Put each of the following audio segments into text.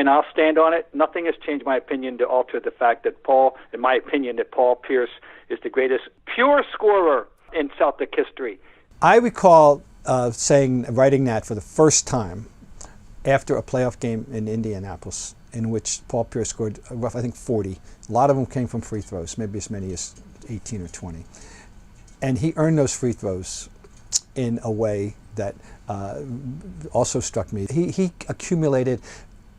and I'll stand on it. Nothing has changed my opinion to alter the fact that Paul Pierce is the greatest pure scorer in Celtic history. I recall writing that for the first time after a playoff game in Indianapolis, in which Paul Pierce scored, I think, 40. A lot of them came from free throws, maybe as many as 18 or 20. And he earned those free throws in a way that also struck me. He accumulated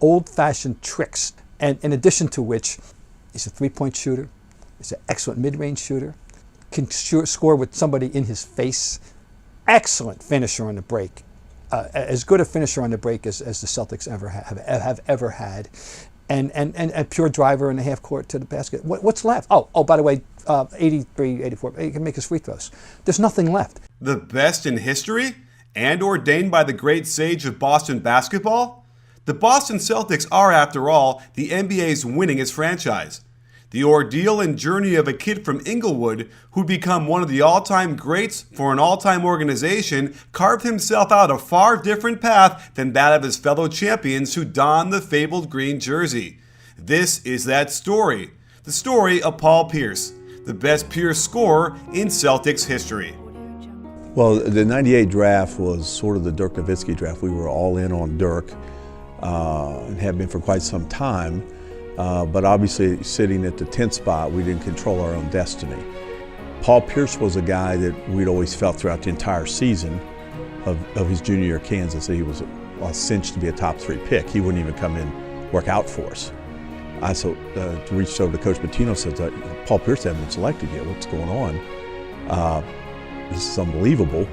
old-fashioned tricks, and in addition to which, he's a three-point shooter, he's an excellent mid-range shooter, can score with somebody in his face, excellent finisher on the break, as good a finisher on the break as the Celtics have ever had, and a pure driver in the half court to the basket. What's left? Oh, by the way, 83, 84, he can make his free throws. There's nothing left. The best in history? And ordained by the great sage of Boston basketball? The Boston Celtics are, after all, the NBA's winningest franchise. The ordeal and journey of a kid from Inglewood who'd become one of the all-time greats for an all-time organization carved himself out a far different path than that of his fellow champions who donned the fabled green jersey. This is that story. The story of Paul Pierce, the best pure scorer in Celtics history. Well, the 98 draft was sort of the Dirk Nowitzki draft. We were all in on Dirk and have been for quite some time. But obviously sitting at the 10th spot, we didn't control our own destiny. Paul Pierce was a guy that we'd always felt throughout the entire season of his junior year at Kansas that he was cinched to be a top 3 pick. He wouldn't even come in, work out for us. I reached over to Coach Pitino and said, Paul Pierce hasn't been selected yet, what's going on? This is unbelievable.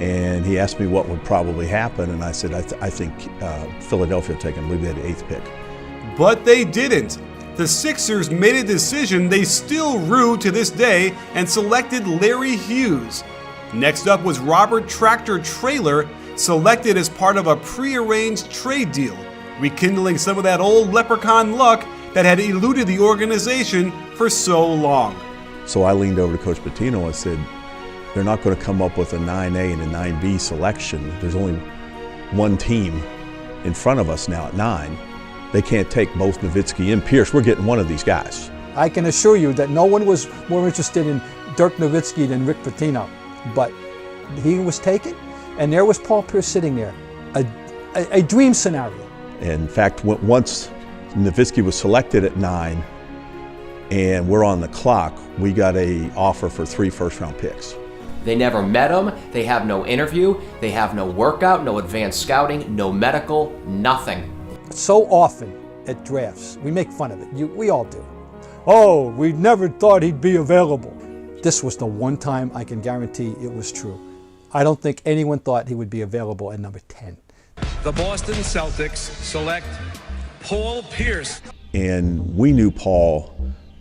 And he asked me what would probably happen, and I said, I think Philadelphia will take him. I believe they had the 8th pick. But they didn't. The Sixers made a decision they still rue to this day and selected Larry Hughes. Next up was Robert Tractor Traylor, selected as part of a prearranged trade deal, rekindling some of that old leprechaun luck that had eluded the organization for so long. So I leaned over to Coach Pitino and said, they're not going to come up with a 9A and a 9B selection. There's only one team in front of us now at 9. They can't take both Nowitzki and Pierce. We're getting one of these guys. I can assure you that no one was more interested in Dirk Nowitzki than Rick Pitino, but he was taken, and there was Paul Pierce sitting there, a dream scenario. In fact, once Nowitzki was selected at 9, and we're on the clock, we got an offer for 3 first-round picks. They never met him, they have no interview, they have no workout, no advanced scouting, no medical, nothing. So often at drafts, we make fun of it, we all do. Oh, we never thought he'd be available. This was the one time I can guarantee it was true. I don't think anyone thought he would be available at number 10. The Boston Celtics select Paul Pierce. And we knew Paul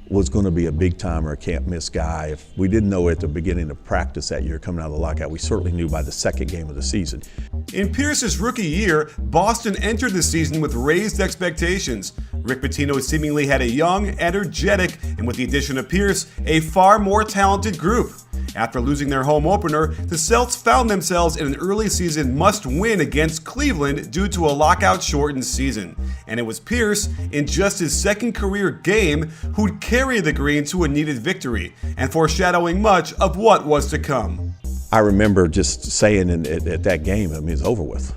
was going to be a big-timer, can't-miss guy. If we didn't know at the beginning of practice that year coming out of the lockout, we certainly knew by the second game of the season. In Pierce's rookie year, Boston entered the season with raised expectations. Rick Pitino seemingly had a young, energetic, and with the addition of Pierce, a far more talented group. After losing their home opener, the Celts found themselves in an early season must-win against Cleveland due to a lockout-shortened season. And it was Pierce, in just his second career game, who'd carry the Green to a needed victory, and foreshadowing much of what was to come. I remember just saying at that game, I mean, it's over with.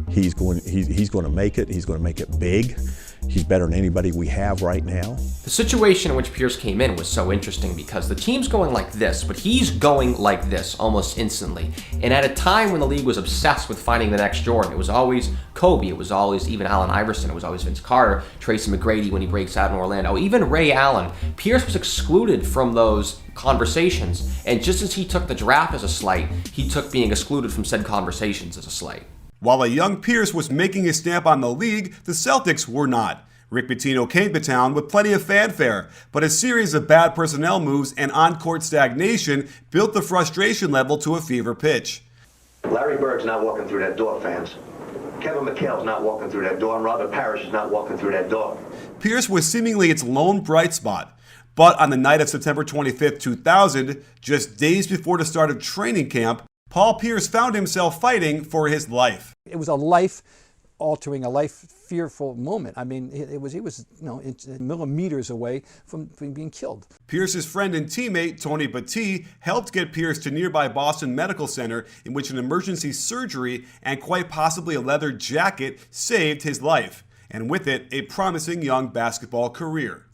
He's going to make it. He's going to make it big. He's better than anybody we have right now. The situation in which Pierce came in was so interesting because the team's going like this, but he's going like this almost instantly. And at a time when the league was obsessed with finding the next Jordan, it was always Kobe, it was always even Allen Iverson, it was always Vince Carter, Tracy McGrady when he breaks out in Orlando, even Ray Allen. Pierce was excluded from those conversations, and just as he took the draft as a slight, he took being excluded from said conversations as a slight. While a young Pierce was making his stamp on the league, the Celtics were not. Rick Pitino came to town with plenty of fanfare, but a series of bad personnel moves and on-court stagnation built the frustration level to a fever pitch. Larry Bird's not walking through that door, fans. Kevin McHale's not walking through that door, and Robert Parrish is not walking through that door. Pierce was seemingly its lone bright spot. But on the night of September 25, 2000, just days before the start of training camp, Paul Pierce found himself fighting for his life. It was a life altering a life fearful moment. I mean, he was millimeters away from being killed. Pierce's friend and teammate Tony Battie helped get Pierce to nearby Boston Medical Center, in which an emergency surgery and quite possibly a leather jacket saved his life, and with it, a promising young basketball career.